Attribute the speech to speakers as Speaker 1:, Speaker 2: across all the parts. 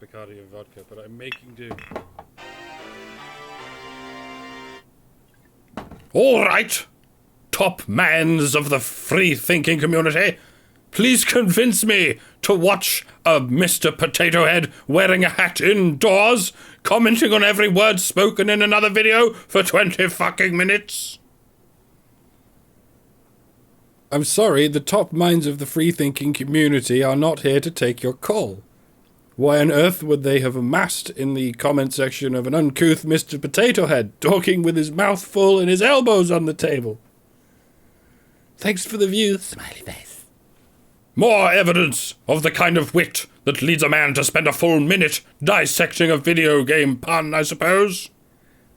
Speaker 1: Bacardi and vodka, but I'm making do. All right, top mans of the free-thinking community, please convince me to watch a Mr. Potato Head wearing a hat indoors, commenting on every word spoken in another video for 20 fucking minutes. I'm sorry, the top minds of the free-thinking community are not here to take your call. Why on earth would they have amassed in the comment section of an uncouth Mr. Potato Head talking with his mouth full and his elbows on the table? Thanks for the view, smiley face. More evidence of the kind of wit that leads a man to spend a full minute dissecting a video game pun, I suppose.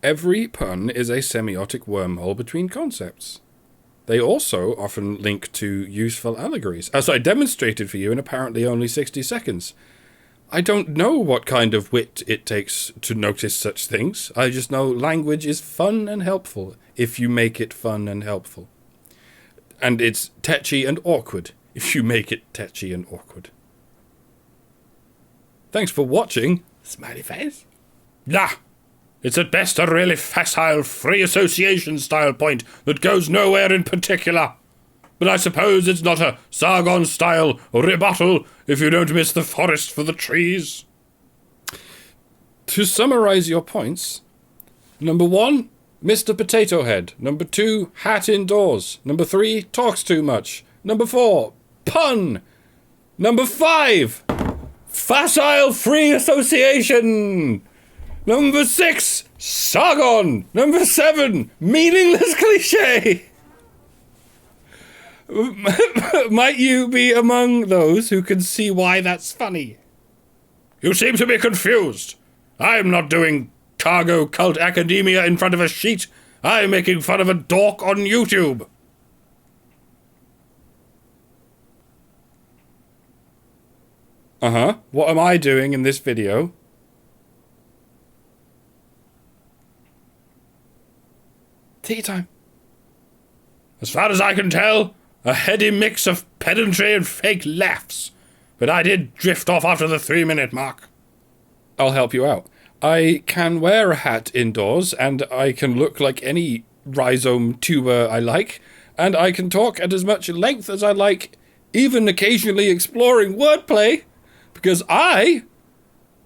Speaker 1: Every pun is a semiotic wormhole between concepts. They also often link to useful allegories, as I demonstrated for you in apparently only 60 seconds. I don't know what kind of wit it takes to notice such things. I just know language is fun and helpful if you make it fun and helpful. And it's tetchy and awkward if you make it tetchy and awkward. Thanks for watching, smiley face. Nah. It's at best a really facile free association style point that goes nowhere in particular. But I suppose it's not a Sargon style rebuttal if you don't miss the forest for the trees. To summarize your points, number 1, Mr. Potato Head. Number 2, hat indoors. Number 3, talks too much. Number 4, pun. Number 5, facile free association. Number 6, Sargon. Number 7, meaningless cliche. Might you be among those who can see why that's funny? You seem to be confused. I'm not doing cargo cult academia in front of a sheet. I'm making fun of a dork on YouTube. What am I doing in this video? Take your time. As far as I can tell, a heady mix of pedantry and fake laughs. But I did drift off after the 3-minute mark. I'll help you out. I can wear a hat indoors, and I can look like any rhizome tuber I like, and I can talk at as much length as I like, even occasionally exploring wordplay, because I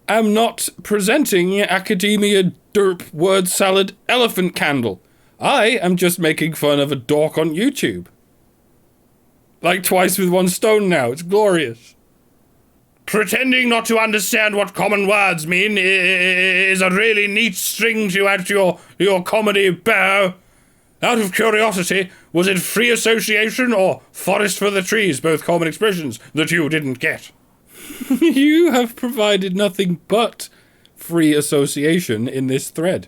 Speaker 1: am not presenting academia derp word salad elephant candle. I am just making fun of a dork on YouTube. Like twice with one stone now. It's glorious. Pretending not to understand what common words mean is a really neat string to add to your comedy bow. Out of curiosity, was it free association or forest for the trees, both common expressions, that you didn't get? You have provided nothing but free association in this thread.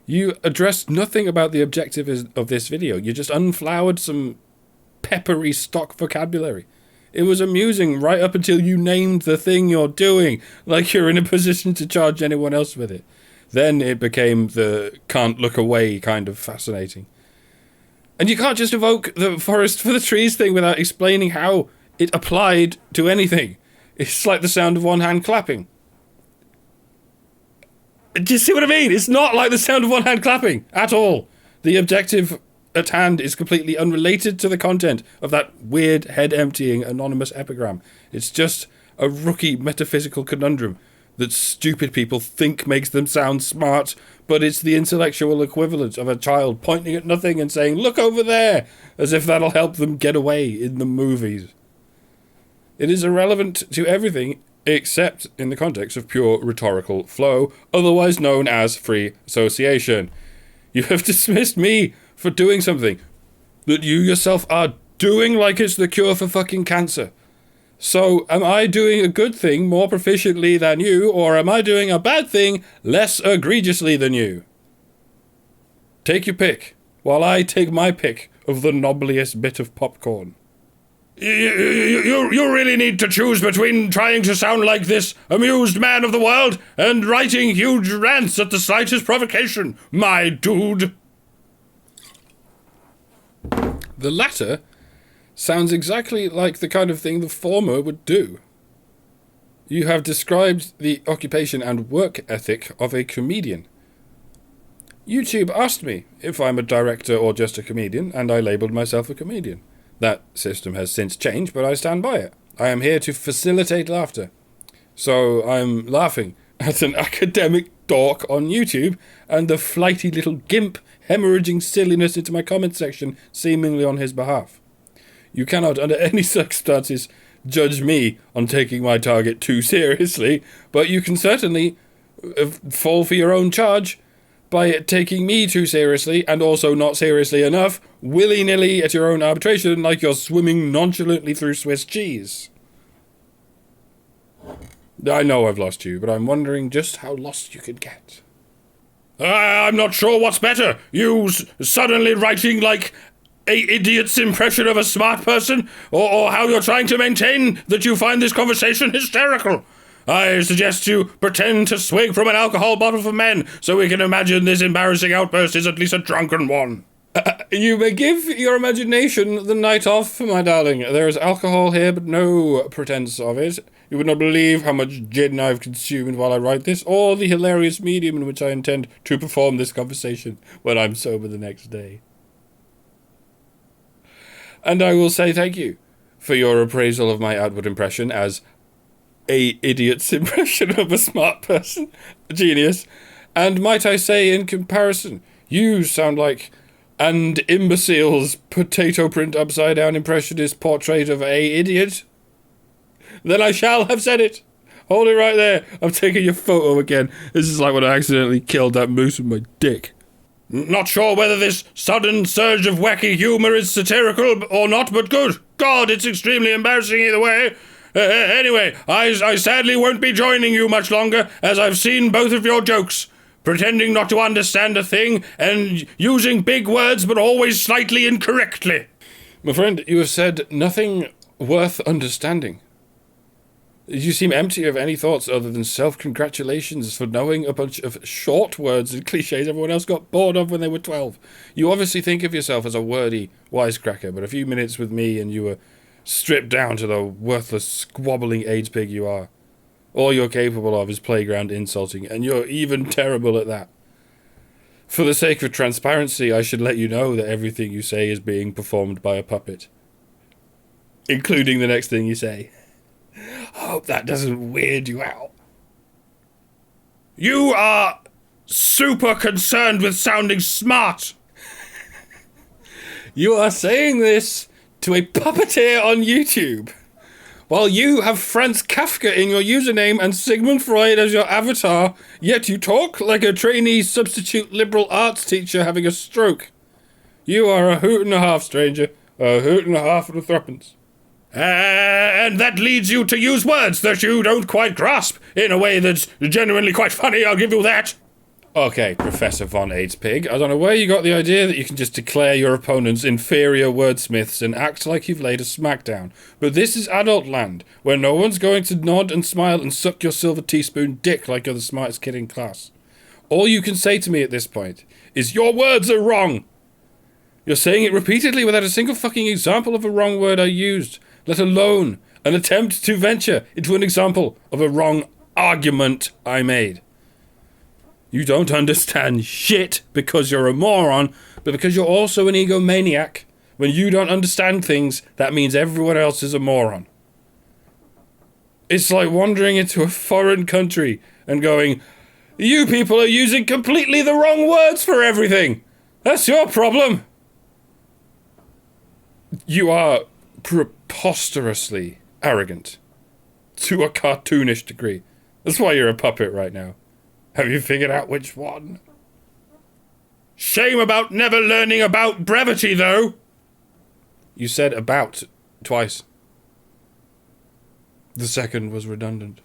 Speaker 1: You addressed nothing about the objective of this video. You just unflowered some peppery stock vocabulary. It was amusing right up until you named the thing you're doing, like you're in a position to charge anyone else with it. Then it became the can't look away kind of fascinating. And you can't just evoke the forest for the trees thing without explaining how it applied to anything. It's like the sound of one hand clapping. Do you see what I mean? It's not like the sound of one hand clapping at all. The objective at hand is completely unrelated to the content of that weird head-emptying anonymous epigram. It's just a rookie metaphysical conundrum that stupid people think makes them sound smart, but it's the intellectual equivalent of a child pointing at nothing and saying, "Look over there," as if that'll help them get away in the movies. It is irrelevant to everything except in the context of pure rhetorical flow, otherwise known as free association. You have dismissed me for doing something that you yourself are doing like it's the cure for fucking cancer. So, am I doing a good thing more proficiently than you, or am I doing a bad thing less egregiously than you? Take your pick, while I take my pick of the nobbliest bit of popcorn. You really need to choose between trying to sound like this amused man of the world and writing huge rants at the slightest provocation, my dude. The latter sounds exactly like the kind of thing the former would do. You have described the occupation and work ethic of a comedian. YouTube asked me if I'm a director or just a comedian, and I labelled myself a comedian. That system has since changed, but I stand by it. I am here to facilitate laughter. So I'm laughing at an academic dork on YouTube and the flighty little gimp hemorrhaging silliness into my comment section seemingly on his behalf. You cannot, under any circumstances, judge me on taking my target too seriously, but you can certainly fall for your own charge by taking me too seriously and also not seriously enough, willy-nilly at your own arbitration, like you're swimming nonchalantly through Swiss cheese. I know I've lost you, but I'm wondering just how lost you could get. I'm not sure what's better, you suddenly writing like a idiot's impression of a smart person, or how you're trying to maintain that you find this conversation hysterical. I suggest you pretend to swig from an alcohol bottle for men, so we can imagine this embarrassing outburst is at least a drunken one. You may give your imagination the night off, my darling. There is alcohol here, but no pretense of it. You would not believe how much gin I've consumed while I write this, or the hilarious medium in which I intend to perform this conversation when I'm sober the next day. And I will say thank you for your appraisal of my outward impression as a idiot's impression of a smart person. Genius. And might I say, in comparison, you sound like an imbecile's potato print upside down impressionist portrait of a idiot. Then I shall have said it. Hold it right there. I'm taking your photo again. This is like when I accidentally killed that moose with my dick. Not sure whether this sudden surge of wacky humour is satirical or not, but good God, it's extremely embarrassing either way. Anyway, I sadly won't be joining you much longer, as I've seen both of your jokes. Pretending not to understand a thing, and using big words but always slightly incorrectly. My friend, you have said nothing worth understanding. You seem empty of any thoughts other than self-congratulations for knowing a bunch of short words and cliches everyone else got bored of when they were 12. You obviously think of yourself as a wordy wisecracker, but a few minutes with me and you were stripped down to the worthless, squabbling AIDS pig you are. All you're capable of is playground insulting, and you're even terrible at that. For the sake of transparency, I should let you know that everything you say is being performed by a puppet. Including the next thing you say. Hope that doesn't weird you out. You are super concerned with sounding smart. You are saying this to a puppeteer on YouTube, while you have Franz Kafka in your username and Sigmund Freud as your avatar, yet you talk like a trainee substitute liberal arts teacher having a stroke. You are a hoot and a half, stranger. A hoot and a half and a threepence. And that leads you to use words that you don't quite grasp in a way that's genuinely quite funny, I'll give you that. Okay, Professor Von AIDS Pig, I don't know where you got the idea that you can just declare your opponents inferior wordsmiths and act like you've laid a smackdown. But this is adult land, where no one's going to nod and smile and suck your silver teaspoon dick like you're the smartest kid in class. All you can say to me at this point is, your words are wrong. You're saying it repeatedly without a single fucking example of a wrong word I used, let alone an attempt to venture into an example of a wrong argument I made. You don't understand shit because you're a moron, but because you're also an egomaniac. When you don't understand things, that means everyone else is a moron. It's like wandering into a foreign country and going, you people are using completely the wrong words for everything. That's your problem. You are preposterously arrogant. To a cartoonish degree. That's why you're a puppet right now. Have you figured out which one? Shame about never learning about brevity, though. You said about twice. The second was redundant.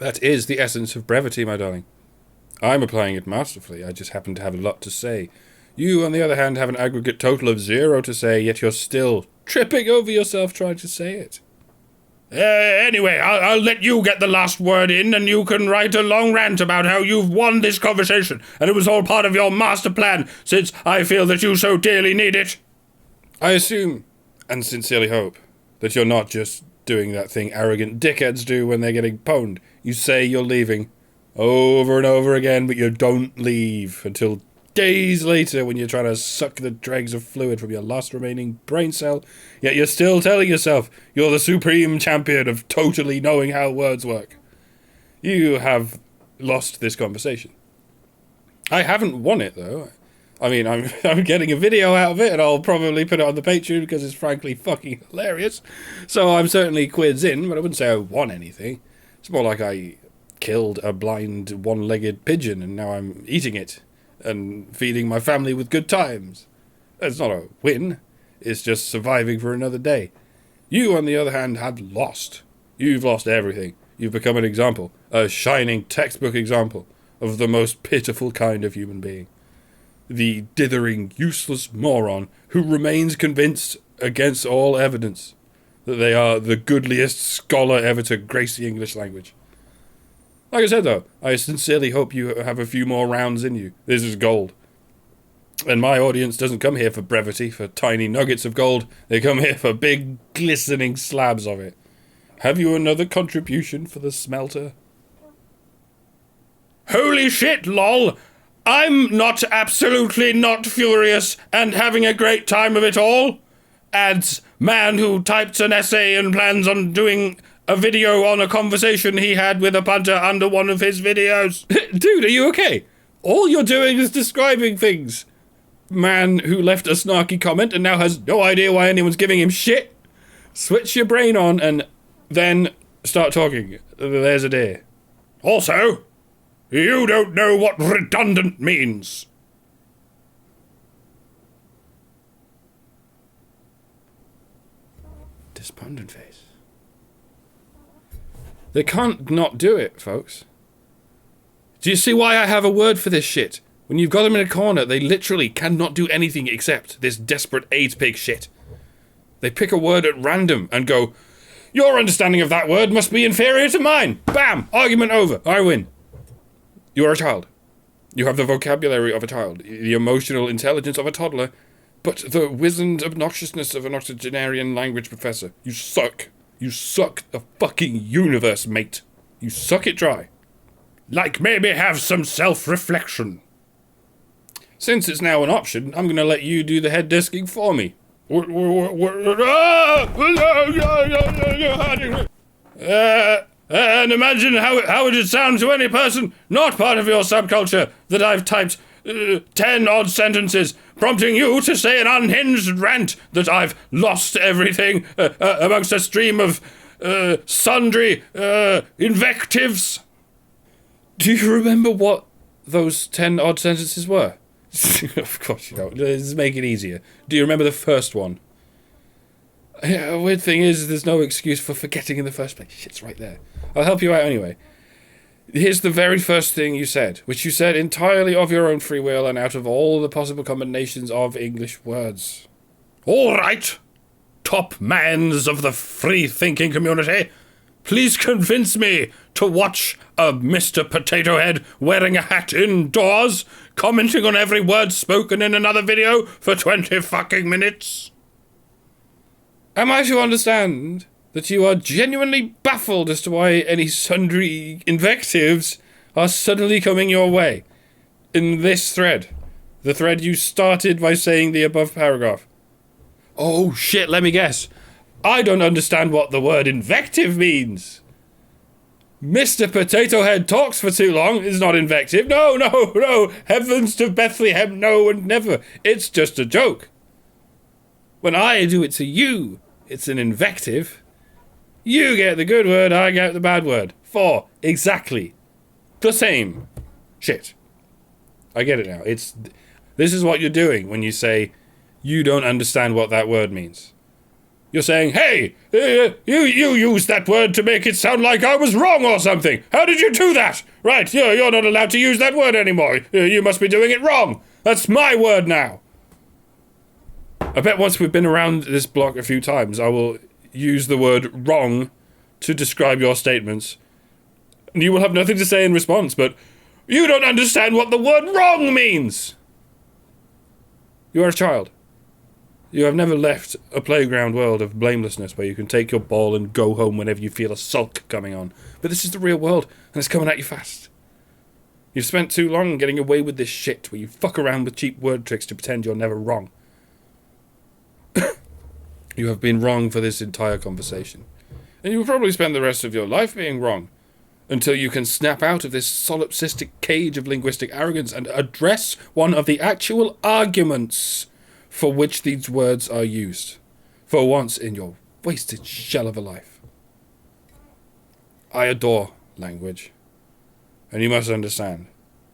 Speaker 1: That is the essence of brevity, my darling. I'm applying it masterfully. I just happen to have a lot to say. You, on the other hand, have an aggregate total of 0 to say, yet you're still tripping over yourself trying to say it. Anyway, I'll let you get the last word in, and you can write a long rant about how you've won this conversation, and it was all part of your master plan, since I feel that you so dearly need it. I assume, and sincerely hope, that you're not just doing that thing arrogant dickheads do when they're getting pwned. You say you're leaving over and over again, but you don't leave until days later when you're trying to suck the dregs of fluid from your last remaining brain cell, yet you're still telling yourself you're the supreme champion of totally knowing how words work. You have lost this conversation. I haven't won it, though. I mean, I'm getting a video out of it, and I'll probably put it on the Patreon because it's frankly fucking hilarious. So I'm certainly quids in, but I wouldn't say I won anything. It's more like I killed a blind one-legged pigeon, and now I'm eating it and feeding my family with good times. It's not a win. It's just surviving for another day. You, on the other hand, have lost. You've lost everything. You've become an example, a shining textbook example of the most pitiful kind of human being. The dithering, useless moron who remains convinced, against all evidence, that they are the goodliest scholar ever to grace the English language. Like I said, though, I sincerely hope you have a few more rounds in you. This is gold. And my audience doesn't come here for brevity, for tiny nuggets of gold. They come here for big, glistening slabs of it. Have you another contribution for the smelter? Holy shit, lol! I'm not absolutely not furious and having a great time of it all. Adds man who typed an essay and plans on doing a video on a conversation he had with a punter under one of his videos. Dude, are you okay? All you're doing is describing things. Man who left a snarky comment and now has no idea why anyone's giving him shit. Switch your brain on and then start talking. There's a deer. Also, you don't know what redundant means. Despondent face. They can't not do it, folks. Do you see why I have a word for this shit? When you've got them in a corner, they literally cannot do anything except this desperate AIDS pig shit. They pick a word at random and go, your understanding of that word must be inferior to mine. Bam! Argument over. I win. You are a child. You have the vocabulary of a child, the emotional intelligence of a toddler, but the wizened obnoxiousness of an octogenarian language professor. You suck. You suck the fucking universe, mate. You suck it dry. Like maybe have some self-reflection. Since it's now an option, I'm going to let you do the head disking for me. And imagine how would it sound to any person not part of your subculture that I've typed 10 odd sentences prompting you to say an unhinged rant that I've lost everything amongst a stream of sundry invectives. Do you remember what those 10 odd sentences were? Of course you don't. Let's make it easier. Do you remember the first one? Yeah, weird thing is, there's no excuse for forgetting in the first place. Shit's right there. I'll help you out anyway. Here's the very first thing you said, which you said entirely of your own free will and out of all the possible combinations of English words. All right, top mans of the free-thinking community, please convince me to watch a Mr. Potato Head wearing a hat indoors, commenting on every word spoken in another video for 20 fucking minutes. Am I to understand that you are genuinely baffled as to why any sundry invectives are suddenly coming your way in this thread? The thread you started by saying the above paragraph. Oh shit, let me guess. I don't understand what the word invective means. Mr. Potato Head talks for too long is not invective. No. Heavens to Bethlehem, no and never. It's just a joke. When I do it to you, it's an invective. You get the good word, I get the bad word. For exactly the same shit. I get it now. This is what you're doing when you say you don't understand what that word means. You're saying, hey, you used that word to make it sound like I was wrong or something. How did you do that? Right, you're not allowed to use that word anymore. You must be doing it wrong. That's my word now. I bet once we've been around this block a few times, I will use the word wrong to describe your statements. And you will have nothing to say in response, but you don't understand what the word wrong means. You are a child. You have never left a playground world of blamelessness where you can take your ball and go home whenever you feel a sulk coming on. But this is the real world, and it's coming at you fast. You've spent too long getting away with this shit where you fuck around with cheap word tricks to pretend you're never wrong. You have been wrong for this entire conversation. And you will probably spend the rest of your life being wrong, until you can snap out of this solipsistic cage of linguistic arrogance and address one of the actual arguments for which these words are used, for once in your wasted shell of a life. I adore language, and you must understand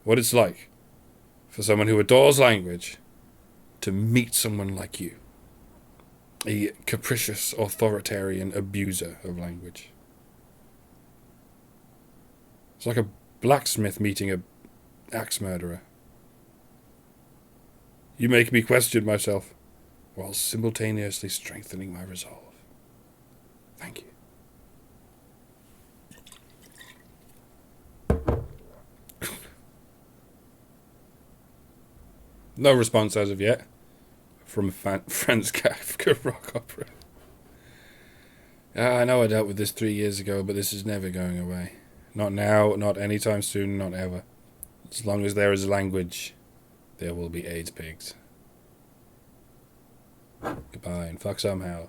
Speaker 1: what it's like for someone who adores language to meet someone like you, a capricious, authoritarian abuser of language. It's like a blacksmith meeting a axe murderer. You make me question myself, while simultaneously strengthening my resolve. Thank you. No response as of yet from Franz Kafka rock opera. I know I dealt with this 3 years ago, but this is never going away. Not now, not anytime soon, not ever. As long as there is language, there will be AIDS pigs. Goodbye, and fuck somehow.